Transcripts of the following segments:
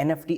NFT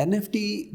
NFT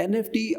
NFT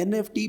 NFT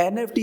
NFT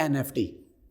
NFT।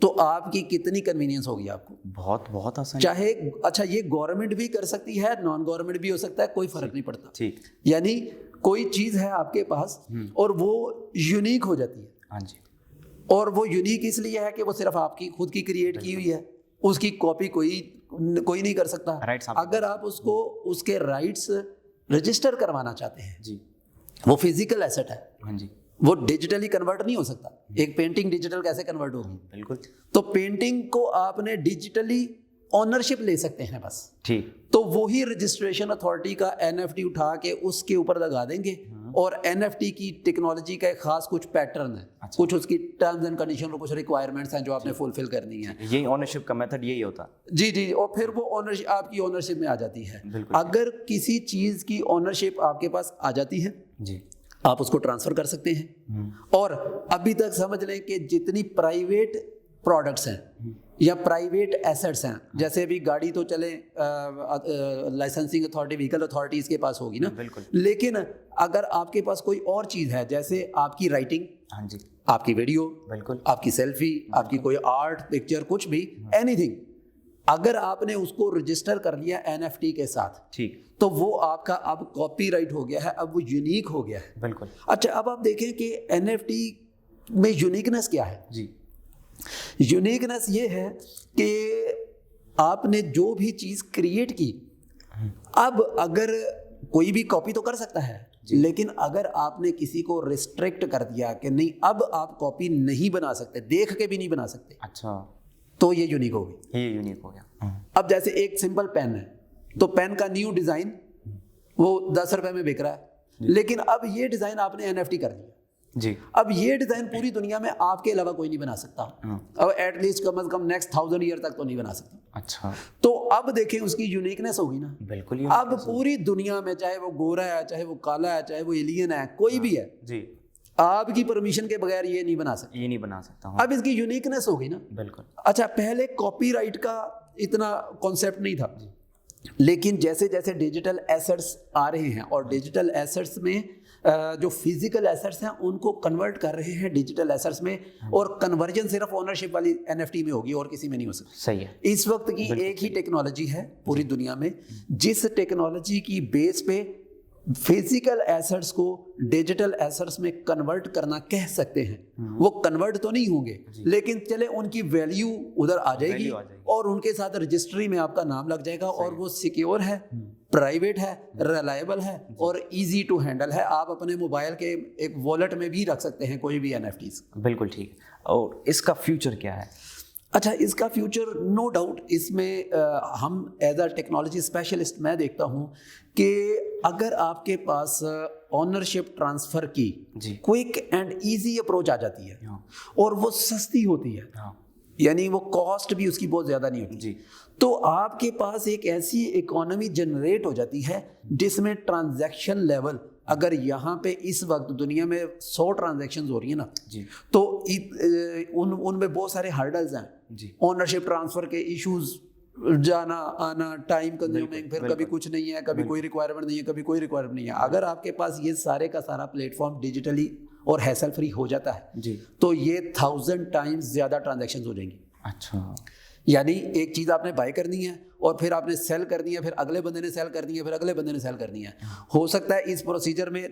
تو آپ کی کتنی کنوینئنس ہوگی آپ کو. بہت بہت آسان. چاہے اچھا یہ گورنمنٹ بھی کر سکتی ہے, نان گورنمنٹ بھی ہو سکتا ہے, کوئی فرق نہیں پڑتا. ٹھیک. یعنی کوئی چیز ہے آپ کے پاس اور وہ یونیک ہو جاتی ہے. ہاں جی. اور وہ یونیک اس لیے ہے کہ وہ صرف آپ کی خود کی کریٹ کی ہوئی ہے, اس کی کاپی کوئی نہیں کر سکتا. اگر آپ اس کو اس کے رائٹس رجسٹر کروانا چاہتے ہیں جی, وہ فزیکل ایسٹ ہے. ہاں جی. وہ ڈیجیٹلی کنورٹ نہیں ہو سکتا. ایک پینٹنگ ڈیجیٹل کیسے کنورٹ ہوگی؟ بالکل. تو پینٹنگ کو آپ نے ڈیجیٹلی اونرشپ لے سکتے ہیں بس. ٹھیک. تو وہی رجسٹریشن اتھارٹی کا NFT اٹھا کے اس کے اوپر لگا دیں گے, اور NFT کی ٹیکنالوجی کا ایک خاص کچھ پیٹرن ہے, کچھ اس کی ٹرمز اینڈ کنڈیشن اور کچھ ریکوائرمنٹس ہیں جو آپ نے فلفل کرنی ہے. یہی اونرشپ کا میتھڈ یہی ہوتا. جی جی, اور پھر وہ اونرشپ آپ کی اونرشپ میں آ جاتی ہے. اگر کسی چیز کی اونرشپ آپ کے پاس آ جاتی ہے جی, آپ اس کو ٹرانسفر کر سکتے ہیں. اور ابھی تک سمجھ لیں کہ جتنی پرائیویٹ پروڈکٹس ہیں یا پرائیویٹ ایسٹس ہیں, جیسے ابھی گاڑی تو چلے لائسنسنگ اتھارٹی, وہیکل اتھارٹی اس کے پاس ہوگی نا, لیکن اگر آپ کے پاس کوئی اور چیز ہے جیسے آپ کی رائٹنگ, ہاں جی, آپ کی ویڈیو, بالکل, آپ کی سیلفی, آپ کی کوئی آرٹ پکچر, کچھ بھی اینی تھنگ, اگر آپ نے اس کو رجسٹر کر لیا NFT کے ساتھ, ٹھیک, تو وہ آپ کا اب کاپی رائٹ ہو گیا ہے, اب وہ یونیک ہو گیا ہے. بالکل. اچھا, اب آپ دیکھیں کہ NFT میں یونیکنیس کیا ہے. جی, یونیکنیس یہ ہے کہ آپ نے جو بھی چیز کریٹ کی, اب اگر کوئی بھی کاپی تو کر سکتا ہے, لیکن اگر آپ نے کسی کو ریسٹرکٹ کر دیا کہ نہیں اب آپ کاپی نہیں بنا سکتے, دیکھ کے بھی نہیں بنا سکتے, اچھا, تو یہ یونیک ہوگی. یہ یونیک ہو گیا. اب جیسے ایک سمپل پین ہے, تو پین کا نیو ڈیزائن وہ 10 روپے میں بک رہا ہے, لیکن اب یہ ڈیزائن آپ نے NFT کر دیا. جی, اب یہ ڈیزائن پوری دنیا میں آپ کے علاوہ کوئی نہیں بنا سکتا, اب ایٹ لیسٹ کم از کم نیکسٹ 1000 ایئر تک تو نہیں بنا سکتا. اچھا, تو اب دیکھیں اس کی یونیکنیس ہوگی نا. بالکل. اب پوری دنیا میں چاہے وہ گورا ہے, چاہے وہ کالا ہے, چاہے وہ ایلین ہے, کوئی بھی ہے, جی, آپ کی پرمیشن کے بغیر یہ نہیں بنا سکتا. یہ نہیں بنا سکتا. اب اس کی یونیکنیس ہوگی نا. بالکل. اچھا, پہلے کاپی رائٹ کا اتنا کانسیپٹ نہیں تھا, لیکن جیسے جیسے ڈیجیٹل ایسٹس آ رہے ہیں, اور ڈیجیٹل ایسٹس میں جو فزیکل ایسٹس ہیں ان کو کنورٹ کر رہے ہیں ڈیجیٹل ایسٹس میں, اور کنورژن صرف اونرشپ والی NFT میں ہوگی اور کسی میں نہیں ہو سکتی. صحیح ہے. اس وقت کی ایک ہی ٹیکنالوجی ہے پوری دنیا میں, جس ٹیکنالوجی کی بیس پہ فزیکل ایسٹس کو ڈیجیٹل ایسٹس میں کنورٹ کرنا کہہ سکتے ہیں. وہ کنورٹ تو نہیں ہوں گے, لیکن چلے ان کی ویلیو ادھر آ جائے گی, اور ان کے ساتھ رجسٹری میں آپ کا نام لگ جائے گا, اور وہ سیکیور ہے, پرائیویٹ ہے, ریلائبل ہے, اور ایزی ٹو ہینڈل ہے. آپ اپنے موبائل کے ایک والیٹ میں بھی رکھ سکتے ہیں کوئی بھی NFTs. بالکل ٹھیک. اور اس کا فیوچر کیا ہے؟ اچھا, اس کا فیوچر نو ڈاؤٹ اس میں ہم ایز اے ٹیکنالوجی اسپیشلسٹ میں دیکھتا ہوں کہ اگر آپ کے پاس اونرشپ ٹرانسفر کی کوئک اینڈ ایزی اپروچ آ جاتی ہے, اور وہ سستی ہوتی ہے, یعنی وہ کاسٹ بھی اس کی بہت زیادہ نہیں ہوتی, تو آپ کے پاس ایک ایسی اکانومی جنریٹ ہو جاتی ہے جس میں ٹرانزیکشن لیول, اگر یہاں پہ اس وقت دنیا میں 100 ٹرانزیکشنز ہو رہی ہیں نا, تو ان میں بہت سارے ہرڈلز ہیں. اونرشپ ٹرانسفر کے ایشوز, جانا آنا, ٹائم کنزیومنگ, پھر کبھی کچھ نہیں ہے, کبھی کوئی ریکوائرمنٹ نہیں ہے, کبھی کوئی ریکوائرمنٹ نہیں ہے. اگر آپ کے پاس یہ سارے کا سارا پلیٹ فارم ڈیجیٹلی اور ہیسل فری ہو جاتا ہے, تو یہ 1000 ٹائمز زیادہ ٹرانزیکشنز ہو جائیں گی. اچھا, یعنی ایک چیز آپ نے بائی کرنی ہے, اور پھر آپ نے سیل کرنی ہے, پھر اگلے بندے نے سیل کرنی ہے, پھر اگلے بندے نے سیل کرنی ہے. ہو سکتا ہے اس پروسیجر میں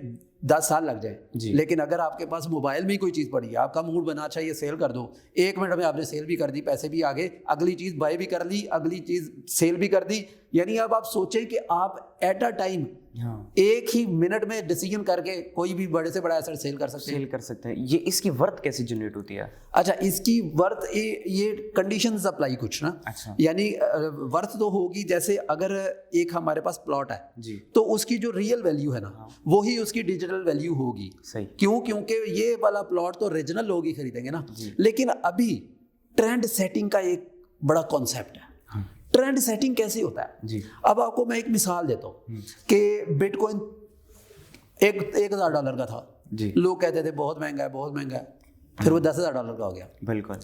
10 سال لگ جائے, لیکن اگر آپ کے پاس موبائل میں کوئی چیز پڑی ہے, آپ کا موڈ بنا چاہیے سیل کر دو, 1 منٹ میں آپ نے سیل بھی کر دی, پیسے بھی آگے, اگلی چیز بائی بھی کر لی, اگلی چیز سیل بھی کر دی. یعنی اب آپ سوچیں کہ آپ ایٹ اے ٹائم ایک ہی منٹ میں ڈیسیجن کر کے کوئی بھی بڑے سے بڑا ایسٹ سیل کر سکتے ہیں. یہ اس کی ورتھ کیسے جنریٹ ہوتی ہے؟ اچھا, اس کی ورتھ یہ کنڈیشنز اپلائی کچھ نا, یعنی ورتھ تو ہوگی جیسے اگر ایک ہمارے پاس پلاٹ ہے, تو اس کی جو ریئل ویلیو ہے نا, وہی اس کی ڈیجیٹل ویلیو ہوگی. کیوں؟ کیونکہ یہ والا پلاٹ تو ریجنل لوگ ہی خریدیں گے نا. لیکن ابھی ٹرینڈ سیٹنگ کا ایک بڑا کانسیپٹ ہے. ٹرینڈ سیٹنگ کیسے ہوتا ہے؟ اب آپ کو میں ایک مثال دیتا ہوں کہ بٹ کوائن $1,000 کا تھا, لوگ کہتے تھے بہت مہنگا ہے, بہت مہنگا ہے, پھر وہ $10,000 کا ہو گیا. بالکل.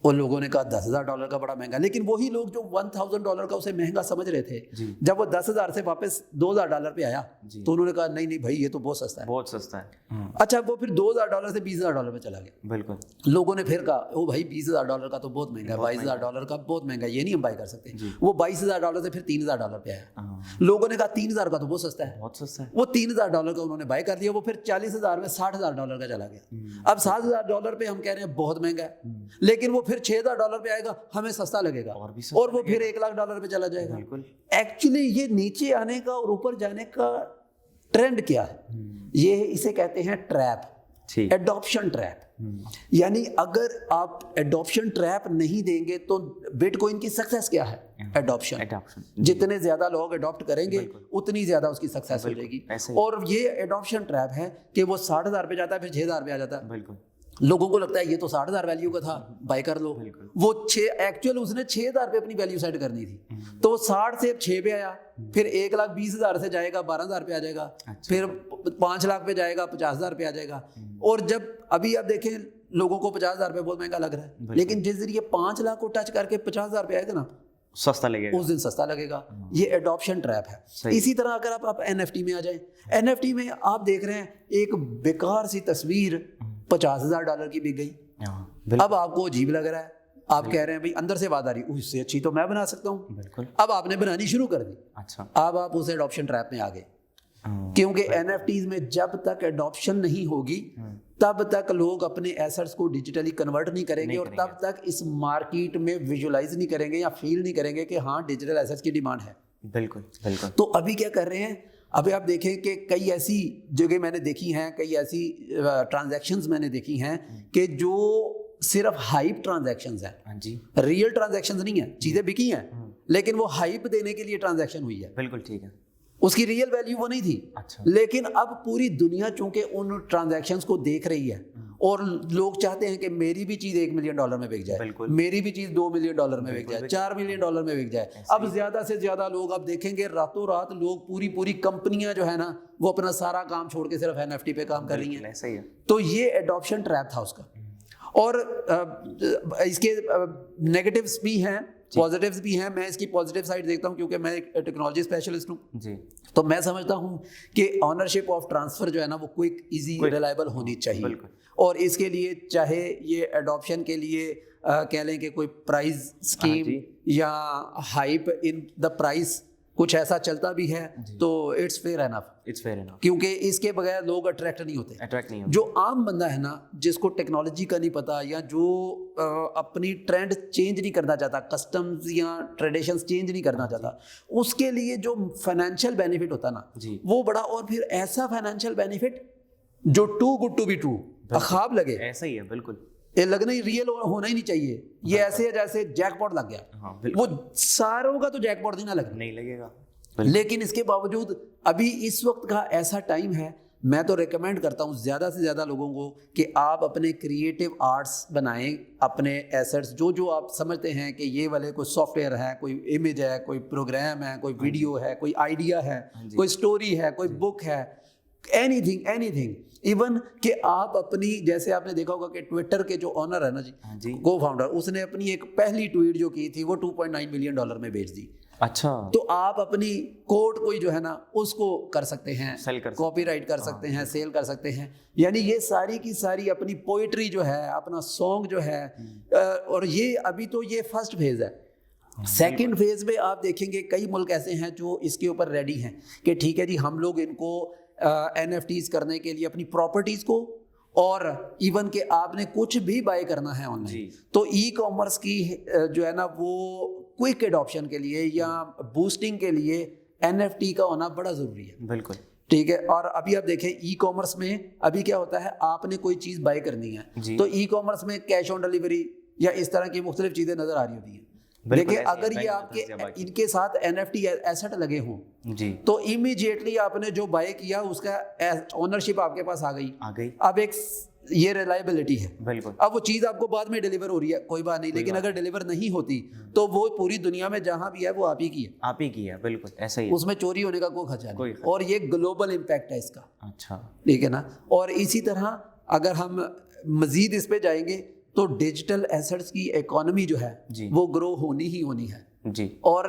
اور لوگوں نے کہا $10,000 کا بڑا مہنگا, لیکن وہی لوگ جو $1,000 کا اسے مہنگا سمجھ رہے تھے, جب وہ 10,000 سے واپس $2,000 پہ آیا تو انہوں نے کہا نہیں بھائی یہ تو بہت سستا ہے, بہت سستا ہے. اچھا وہ پھر $2,000 سے $20,000 میں چلا گیا. بالکل. لوگوں نے پھر کہا او بھائی $20,000 کا تو بہت مہنگا ہے, $22,000 کا بہت مہنگا ہے, یہ نہیں ہم بائی کر سکتے. وہ $22,000 سے پھر $3,000 پہ آیا. لوگوں نے کہا 3,000 کا تو بہت سستا ہے, بہت سستا ہے. وہ $3,000 کا انہوں نے بائی کر لیا. وہ پھر 40,000 میں $60,000 کا چلا گیا. اب $7,000 پہ ہم کہہ رہے ہیں بہت مہنگا ہے, لیکن وہ پھر $6,000 پہ آئے گا, ہمیں سستا لگے گا, اور وہ پھر $1,00,000 پہ چلا جائے گا. ایکچولی یہ نیچے آنے کا اور اوپر جانے کا ٹرینڈ کیا ہے, یہ اسے کہتے ہیں ٹریپ, ایڈاپشن ٹریپ. یعنی اگر آپ ایڈاپشن ٹریپ نہیں دیں گے تو بٹ کوائن کی سکسیس کیا ہے, ایڈاپشن. جتنے زیادہ لوگ اڈاپٹ کریں گے اتنی زیادہ اس کی سکسیس ہو جائے گی. اور یہ ایڈاپشن ٹریپ ہے کہ وہ 60,000 پہ جاتا ہے پھر 6,000 پہ آ جاتا ہے. بالکل. لوگوں کو لگتا ہے یہ تو 60,000 ویلیو کا تھا, بائی کر لو. وہ ایکچوئل اس نے 6,000 پہ اپنی ویلیو سیٹ کرنی تھی, تو وہ 60 سے 6 پہ آیا, پھر 1,20,000 سے جائے گا 12,000 پہ آ جائے گا, پھر 5 لاکھ پہ جائے گا 50,000 پہ آ جائے گا. اور جب ابھی آپ دیکھیں لوگوں کو 50,000 پہ بہت مہنگا لگ رہا ہے, لیکن جس ذریعے 5 لاکھ کو ٹچ کر کے 50,000 پہ آئے گا نا سستا لگے گا, اس دن سستا لگے گا. یہ ایڈاپشن ٹریپ ہے. اسی طرح اگر آپ NFT میں آ جائیں, NFT میں آپ دیکھ رہے ہیں ایک بیکار سی تصویر $50,000 کی بک گئی. اب آپ کو عجیب لگ رہا ہے, آپ کہہ رہے ہیں بھائی اندر سے بات آ رہی ہے اس سے اچھی تو میں بنا سکتا ہوں. اب آپ نے بنانی شروع کر دی. اچھا, اب آپ اس ایڈاپشن ٹریپ میں آ گئے, کیونکہ NFTs میں جب تک ایڈاپشن نہیں ہوگی تب تک لوگ اپنے ایسٹس کو ڈیجیٹلی کنورٹ نہیں کریں گے, اور تب تک اس مارکیٹ میں ویژولائز نہیں کریں گے یا فیل نہیں کریں گے کہ ہاں ڈیجیٹل ایسٹس کی ڈیمانڈ ہے. بالکل بالکل. تو ابھی کیا کر رہے ہیں, ابھی آپ دیکھیں کہ کئی ایسی جگہ میں نے دیکھی ہیں, کئی ایسی ٹرانزیکشنز میں نے دیکھی ہیں کہ جو صرف ہائپ ٹرانزیکشنز ہیں, ریئل ٹرانزیکشنز نہیں ہیں, چیزیں بکی ہیں لیکن وہ ہائپ دینے کے لیے ٹرانزیکشن ہوئی ہے. بالکل ٹھیک ہے, اس کی ریئل ویلیو وہ نہیں تھی. لیکن اب پوری دنیا چونکہ ان ٹرانزیکشنز کو دیکھ رہی ہے اور لوگ چاہتے ہیں کہ میری بھی چیز $1 ملین میں بک جائے, میری بھی چیز $2 ملین میں بک جائے, $4 ملین میں بک جائے. اب زیادہ سے زیادہ لوگ آپ دیکھیں گے راتوں رات لوگ پوری کمپنیاں جو ہے نا وہ اپنا سارا کام چھوڑ کے صرف NFT پہ کام کر رہی ہیں. تو یہ ایڈاپشن ٹریپ تھا اس کا. اور اس کے نیگیٹیوز بھی ہیں, پازیٹیوز بھی ہیں. میں اس کی پازیٹیو سائڈ دیکھتا ہوں کیونکہ میں ایک ٹیکنالوجی اسپیشلسٹ ہوں جی. تو میں سمجھتا ہوں کہ آنرشپ آف ٹرانسفر جو ہے نا وہ کوئک, ایزی, ریلائبل ہونی چاہیے. اور اس کے لیے چاہے یہ ایڈاپشن کے لیے کہہ لیں کہ کوئی پرائز اسکیم یا ہائپ ان دا پرائز کچھ ایسا چلتا بھی ہے تو اٹس فیئر انف, کیونکہ اس کے بغیر لوگ اٹریکٹ نہیں ہوتے. جو عام بندہ ہے نا جس کو ٹیکنالوجی کا نہیں پتا یا جو اپنی ٹرینڈ چینج نہیں کرنا چاہتا, کسٹمز یا ٹریڈیشنز چینج نہیں کرنا چاہتا, اس کے لیے جو فائنینشیل بینیفٹ ہوتا نا وہ بڑا, اور پھر ایسا فائنینشیل بینیفٹ جو too good to be true, خواب لگے. ایسا ہی ہے بالکل, یہ لگنا ہی ریئل ہونا ہی نہیں چاہیے. یہ ایسے ہے جیسے جیک پاٹ لگ گیا, وہ ساروں کا تو جیک پاٹ نہیں لگے گا. لیکن اس کے باوجود ابھی اس وقت کا ایسا ٹائم ہے, میں تو ریکمینڈ کرتا ہوں زیادہ سے زیادہ لوگوں کو کہ آپ اپنے کریٹیو آرٹس بنائیں, اپنے ایسٹس جو آپ سمجھتے ہیں کہ یہ والے کوئی سافٹ ویئر ہے, کوئی امیج ہے, کوئی پروگرام ہے, کوئی ویڈیو ہے, کوئی آئیڈیا ہے, کوئی اسٹوری ہے, کوئی بک ہے, اینی تھنگ. ایون کہ آپ اپنی, جیسے آپ نے دیکھا ہوگا کہ ٹویٹر کے جو آنر ہے نا جی, کو فاؤنڈر, اس نے اپنی ایک پہلی ٹویٹ جو کی تھی وہ $2.9 ملین میں بیچ دی. اچھا, تو آپ اپنی کوٹ کوئی جو ہے نا اس کو کر سکتے ہیں, کاپی رائٹ کر سکتے ہیں, سیل کر سکتے ہیں. یعنی یہ ساری کی ساری اپنی پوئٹری جو ہے, اپنا سانگ جو ہے, اور یہ ابھی تو یہ فرسٹ فیز ہے. سیکنڈ فیز میں آپ دیکھیں گے کئی ملک ایسے ہیں جو اس کے اوپر ریڈی ہیں کہ ٹھیک ہے جی ہم لوگ ان کو NFTs کرنے کے لیے اپنی پراپرٹیز کو, اور ایون کہ آپ نے کچھ بھی بائی کرنا ہے آن لائن تو ای کامرس کی جو ہے نا وہ کوئک ایڈاپشن کے لیے یا بوسٹنگ کے لیے NFT کا ہونا بڑا ضروری ہے. بالکل ٹھیک ہے. اور ابھی آپ دیکھیں ای کامرس میں ابھی کیا ہوتا ہے, آپ نے کوئی چیز بائی کرنی ہے تو ای کامرس میں کیش آن ڈیلیوری یا اس طرح کی مختلف چیزیں نظر آ رہی ہوتی ہیں. دیکھیں اگر یہ آپ کے ان کے ساتھ NFT ایسٹ لگے ہوں جی تو امیجیٹلی آپ نے جو بائی کیا اس کا اونرشپ آپ کے پاس آ گئی. اب ایک یہ ریلائبلٹی ہے. بالکل. اب وہ چیز آپ کو بعد میں ڈیلیور ہو رہی ہے کوئی بات نہیں, لیکن اگر ڈیلیور نہیں ہوتی تو وہ پوری دنیا میں جہاں بھی ہے وہ آپ ہی کی ہے. بالکل ایسا ہی, اس میں چوری ہونے کا کوئی خدشہ نہیں, اور یہ گلوبل امپیکٹ ہے اس کا. اچھا ٹھیک ہے نا. اور اسی طرح اگر ہم مزید اس پہ جائیں گے تو ڈیجیٹل ایسٹس کی اکانومی جو ہے وہ گرو ہونی ہی ہونی ہے جی. اور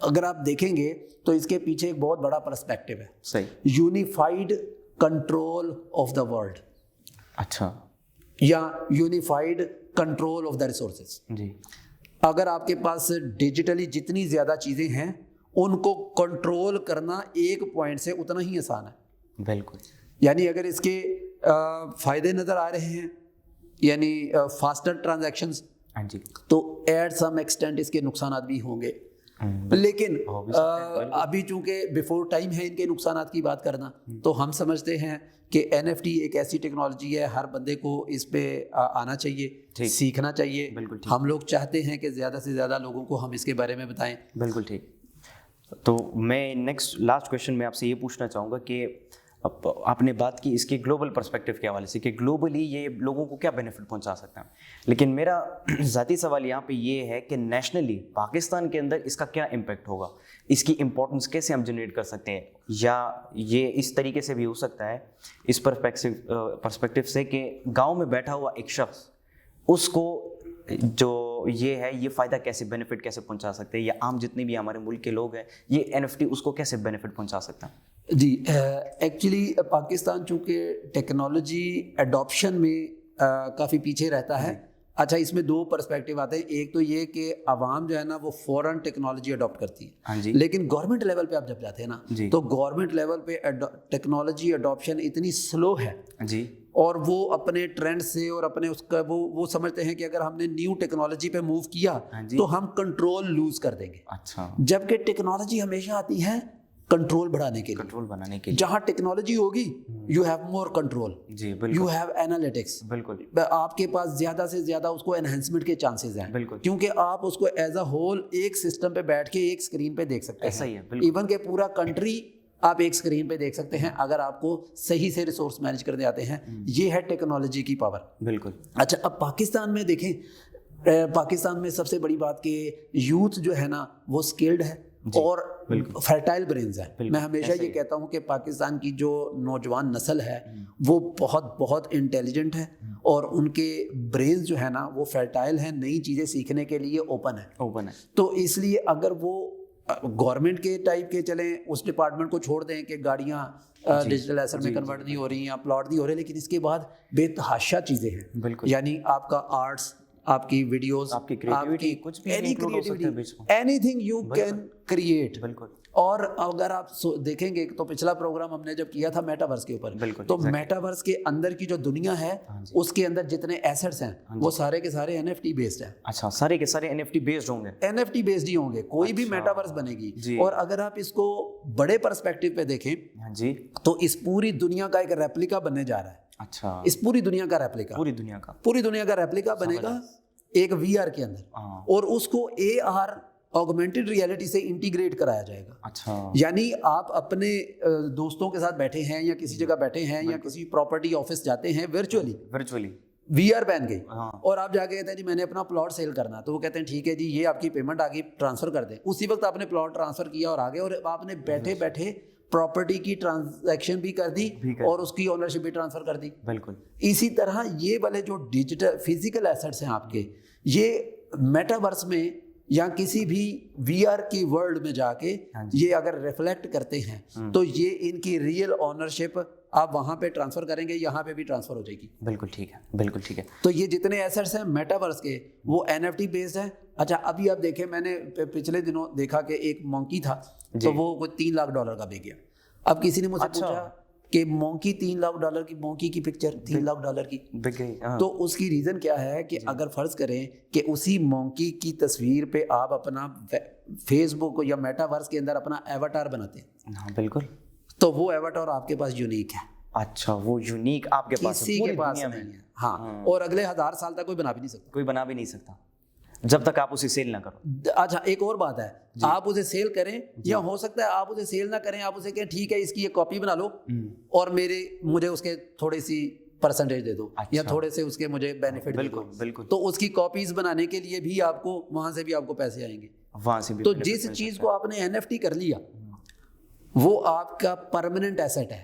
اگر آپ دیکھیں گے تو اس کے پیچھے ایک بہت بڑا پرسپیکٹو ہے, صحیح, unified control of the world. اچھا, یا unified control of the resources. جی. اگر آپ کے پاس ڈیجیٹلی جتنی زیادہ چیزیں ہیں ان کو کنٹرول کرنا ایک پوائنٹ سے اتنا ہی آسان ہے. بالکل. یعنی اگر اس کے فائدے نظر آ رہے ہیں, یعنی فاسٹر ٹرانزیکشنز, جی, تو ایٹ سم ایکسٹینٹ اس کے نقصانات بھی ہوں گے. لیکن ابھی چونکہ بیفور ٹائم ہے ان کے نقصانات کی بات کرنا, تو ہم سمجھتے ہیں کہ NFT ایک ایسی ٹیکنالوجی ہے, ہر بندے کو اس پہ آنا چاہیے, سیکھنا چاہیے. ہم لوگ چاہتے ہیں کہ زیادہ سے زیادہ لوگوں کو ہم اس کے بارے میں بتائیں. بالکل ٹھیک. تو میں نیکسٹ لاسٹ کویشچن میں آپ سے یہ پوچھنا چاہوں گا کہ آپ نے بات کی اس کے گلوبل پرسپیکٹیو کے حوالے سے کہ گلوبلی یہ لوگوں کو کیا بینیفٹ پہنچا سکتا ہے, لیکن میرا ذاتی سوال یہاں پہ یہ ہے کہ نیشنلی پاکستان کے اندر اس کا کیا امپیکٹ ہوگا, اس کی امپورٹنس کیسے ہم جنریٹ کر سکتے ہیں, یا یہ اس طریقے سے بھی ہو سکتا ہے اس پرسپیکٹیو سے کہ گاؤں میں بیٹھا ہوا ایک شخص اس کو جو یہ ہے یہ فائدہ کیسے بینیفٹ کیسے پہنچا سکتے ہیں, یا عام جتنے بھی ہمارے ملک کے لوگ ہیں یہ NFT اس کو کیسے بینیفٹ پہنچا سکتا ہے؟ جی, ایکچولی پاکستان چونکہ ٹیکنالوجی ایڈاپشن میں کافی پیچھے رہتا ہے. اچھا, اس میں دو پرسپیکٹیو آتے ہیں. ایک تو یہ کہ عوام جو ہے نا وہ فوراً ٹیکنالوجی اڈاپٹ کرتی ہے, لیکن گورنمنٹ لیول پہ آپ جب جاتے ہیں نا تو گورنمنٹ لیول پہ ٹیکنالوجی اڈاپشن اتنی سلو ہے جی, اور وہ اپنے ٹرینڈ سے اور اپنے اس کا وہ سمجھتے ہیں کہ اگر ہم نے نیو ٹیکنالوجی پہ موو کیا تو ہم کنٹرول لوز کر دیں گے. اچھا, جبکہ ٹیکنالوجی ہمیشہ آتی ہے کنٹرول بڑھانے کے لیے. جہاں ٹیکنالوجی ہوگی you have more control, you have analytics. بالکل, آپ کے پاس زیادہ سے زیادہ اس کو انہینسمنٹ کے چانسز ہیں, کیونکہ آپ اس کو ایز اے ہول ایک سسٹم پہ بیٹھ کے ایک اسکرین پہ دیکھ سکتے ہیں. ایون کہ پورا کنٹری آپ ایک اسکرین پہ دیکھ سکتے ہیں اگر آپ کو صحیح سے ریسورس مینیج کرنے آتے ہیں. یہ ہے ٹیکنالوجی کی پاور. بالکل. اچھا, اب پاکستان میں دیکھیں, پاکستان میں سب سے بڑی بات کہ یوتھ جو ہے نا وہ اسکلڈ ہے اور فرٹائل برینز ہیں. میں ہمیشہ یہ کہتا ہوں کہ پاکستان کی جو نوجوان نسل ہے وہ بہت بہت انٹیلیجنٹ ہے اور ان کے برینز جو ہے نا وہ فرٹائل ہیں, نئی چیزیں سیکھنے کے لیے اوپن ہے. تو اس لیے اگر وہ گورنمنٹ کے ٹائپ کے چلیں, اس ڈپارٹمنٹ کو چھوڑ دیں کہ گاڑیاں ڈیجیٹل ایسٹ میں کنورٹ نہیں ہو رہی یا پلاٹ نہیں ہو رہے, لیکن اس کے بعد بے تحاشا چیزیں ہیں. یعنی آپ کا آرٹس, آپ کی ویڈیوز, آپ کی کریٹیوٹی, کچھ بھی any thing you can create. اور اگر آپ دیکھیں گے تو پچھلا پروگرام ہم نے جب کیا تھا میٹاورس کے اوپر, تو میٹاورس کے اندر کی جو دنیا ہے اس کے اندر جتنے ایسٹس ہیں وہ سارے کے سارے NFT بیسڈ ہیں. اچھا, سارے کے سارے NFT بیسڈ ہوں گے, NFT بیسڈ ہی ہوں گے. کوئی بھی میٹاورس بنے گی. اور اگر آپ اس کو بڑے پرسپیکٹیو پہ دیکھیں جی تو اس پوری دنیا کا ایک ریپلیکا بننے جا رہا ہے. اچھا, اس پوری دنیا کا ریپلیکا, پوری دنیا کا ریپلیکا بنے گا ایک VR کے اندر, اور اس کو AR آگمنٹڈ ریئلٹی سے انٹیگریٹ کرایا جائے گا. اچھا, یعنی آپ اپنے دوستوں کے ساتھ بیٹھے ہیں یا کسی جگہ بیٹھے ہیں یا کسی پراپرٹی آفس جاتے ہیں ورچولی VR پہن گئی, اور آپ جا کے کہتے ہیں جی میں نے اپنا پلاٹ سیل کرنا, تو وہ کہتے ہیں ٹھیک ہے جی یہ آپ کی پیمنٹ آگے ٹرانسفر کر دیں. اسی وقت آپ نے پلاٹ ٹرانسفر کیا اور آگے, اور آپ نے بیٹھے بیٹھے پراپرٹی کی ٹرانزیکشن بھی کر دی اور اس کی اونرشپ بھی ٹرانسفر کر دی. بالکل. اسی طرح یہ والے جو ڈیجیٹل فزیکل ایسٹس ہیں آپ کے, یہ میٹاورس میں یا کسی بھی VR کی ورلڈ میں جا کے یہ اگر ریفلیکٹ کرتے ہیں تو یہ ان کی ریئل اونرشپ آپ وہاں پہ ٹرانسفر کریں گے, یہاں پہ بھی ٹرانسفر ہو جائے گی. بالکل ٹھیک ہے, بالکل ٹھیک ہے. تو یہ جتنے ایسٹس ہیں میٹاورس کے وہ NFT بیسڈ ہیں. اچھا, ابھی آپ دیکھیں, میں نے پچھلے دنوں دیکھا کہ ایک مونکی تھا تو وہ کوئی $3 لاکھ کا بک گیا. اب کسی نے مجھ سے پوچھا کہ مونکی $3 لاکھ کی, مونکی کی پکچر $3 لاکھ کی بک گئی, تو اس کی ریزن کیا ہے کہ اگر فرض کریں کہ اسی مونکی کی تصویر پہ آپ اپنا فیس بک یا میٹاورس کے اندر اپنا ایواتار بناتے ہیں. ہاں بالکل. تو وہ ایواتار آپ کے پاس یونیک ہے. اچھا, وہ یونیک آپ کے پاس کسی کے پاس نہیں ہے. ہاں, اور اگلے 1000 سال تک کوئی بنا بھی نہیں سکتا جب تک آپ اسے سیل نہ کرو. اچھا, ایک اور بات ہے, آپ اسے سیل کریں یا ہو سکتا ہے آپ اسے سیل نہ کریں, آپ اسے کہیں ٹھیک ہے اس کی ایک کاپی بنا لو اور مجھے اس کے تھوڑی سی پرسنٹیج دے دو یا تھوڑے سے اس کے مجھے بینیفٹ دے دو. بالکل. تو اس کی کاپیز بنانے کے لیے بھی آپ کو وہاں سے بھی آپ کو پیسے آئیں گے, وہاں سے بھی. تو جس چیز کو آپ نے NFT کر لیا وہ آپ کا پرماننٹ ایسٹ ہے.